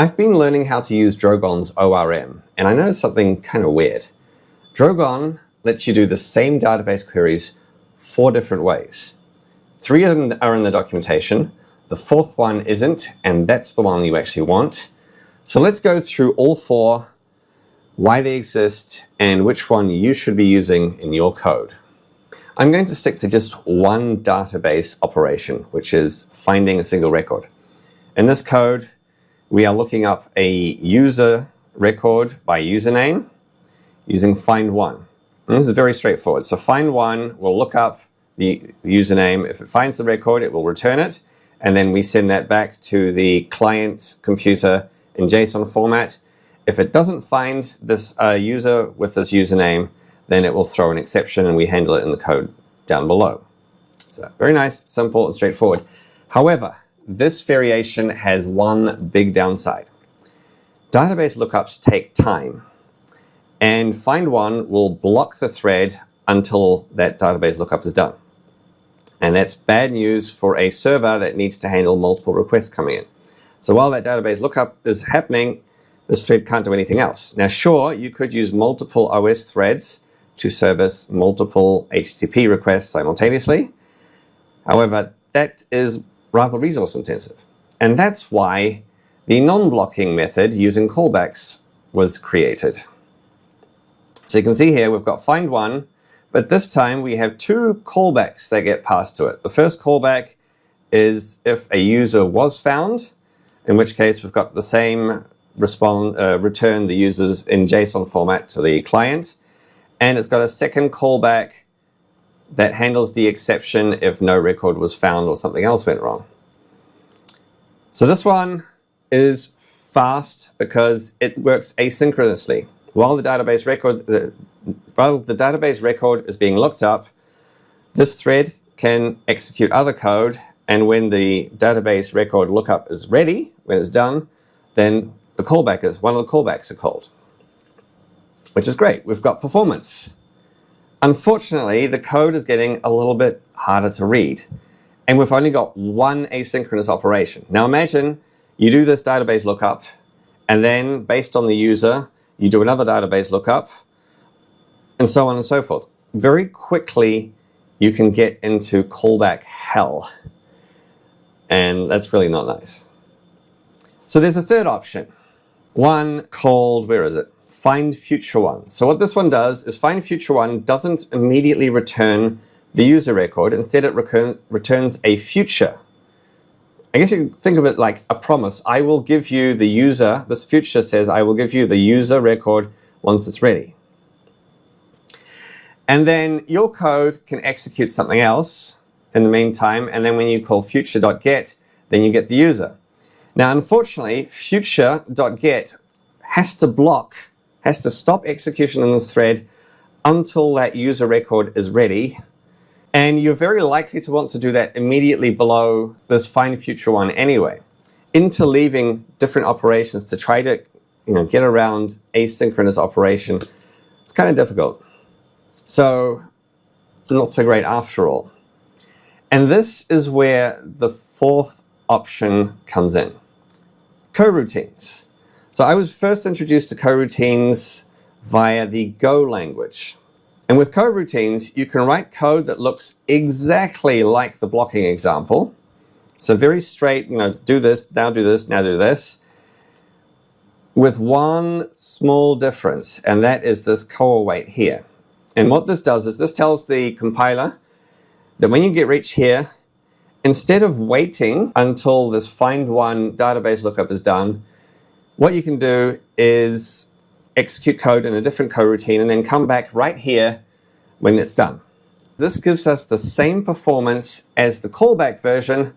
I've been learning how to use Drogon's ORM, and I noticed something kind of weird. Drogon lets you do the same database queries 4 different ways. 3 of them are in the documentation, the 4th one isn't, and that's the one you actually want. So let's go through all 4, why they exist, and which one you should be using in your code. I'm going to stick to just one database operation, which is finding a single record. In this code, we are looking up a user record by username using find_one. And this is very straightforward. So find_one will look up the username. If it finds the record, it will return it. And then we send that back to the client computer in JSON format. If it doesn't find this user with this username, then it will throw an exception and we handle it in the code down below. So very nice, simple, and straightforward. However, this variation has one big downside. Database lookups take time, and find_one will block the thread until that database lookup is done. And that's bad news for a server that needs to handle multiple requests coming in. So while that database lookup is happening, this thread can't do anything else. Now sure, you could use multiple OS threads to service multiple HTTP requests simultaneously. However, that is rather resource intensive. And that's why the non-blocking method using callbacks was created. So you can see here we've got find_one, but this time we have 2 callbacks that get passed to it. The first callback is if a user was found, in which case we've got the same return the users in JSON format to the client. And it's got a second callback that handles the exception if no record was found or something else went wrong. So this one is fast because it works asynchronously. While the database record is being looked up, this thread can execute other code, and when the database record lookup is ready, when it's done, then one of the callbacks are called, which is great. We've got performance. Unfortunately, the code is getting a little bit harder to read, and we've only got one asynchronous operation. Now imagine you do this database lookup, and then based on the user, you do another database lookup, and so on and so forth. Very quickly, you can get into callback hell, and that's really not nice. So there's a third option, one called, where is it? Find future one. So what this one does is find future one doesn't immediately return the user record. Instead, it returns a future. I guess you can think of it like a promise. I will give you the user, this future says, I will give you the user record once it's ready. And then your code can execute something else in the meantime. And then when you call future.get, then you get the user. Now, unfortunately, future.get has to stop execution in this thread until that user record is ready. And you're very likely to want to do that immediately below this find future one anyway, interleaving different operations to try to get around asynchronous operation. It's kind of difficult. So not so great after all. And this is where the 4th option comes in, coroutines. So I was first introduced to coroutines via the Go language. And with coroutines, you can write code that looks exactly like the blocking example. So very straight, do this, now do this, now do this, with one small difference, and that is this co-await here. And what this does is this tells the compiler that when you reach here, instead of waiting until this find_one database lookup is done, what you can do is execute code in a different coroutine and then come back right here when it's done. This gives us the same performance as the callback version,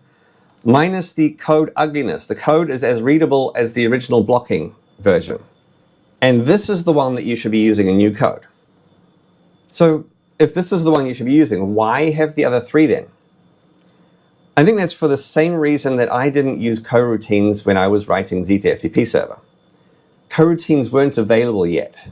minus the code ugliness. The code is as readable as the original blocking version. And this is the one that you should be using in new code. So if this is the one you should be using, why have the other 3 then? I think that's for the same reason that I didn't use coroutines when I was writing Z2FTP server. Coroutines weren't available yet.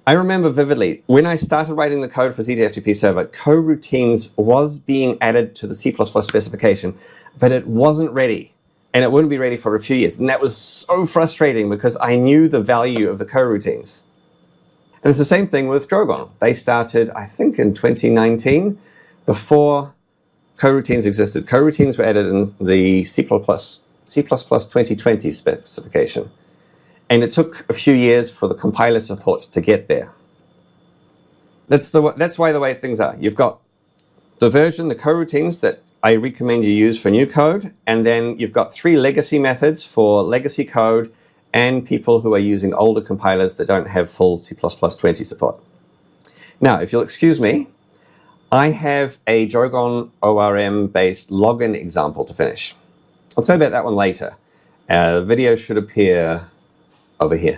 I remember vividly, when I started writing the code for Z2FTP server, coroutines was being added to the C++ specification, but it wasn't ready. and it wouldn't be ready for a few years. And that was so frustrating because I knew the value of the coroutines. And it's the same thing with Drogon. They started, I think, in 2019, before coroutines existed. Coroutines were added in the C++ 2020 specification. And it took a few years for the compiler support to get there. That's why the way things are. You've got the version, the coroutines that I recommend you use for new code, and then you've got 3 legacy methods for legacy code and people who are using older compilers that don't have full C++ 20 support. Now, if you'll excuse me, I have a Drogon ORM-based login example to finish. I'll tell you about that one later. The video should appear over here.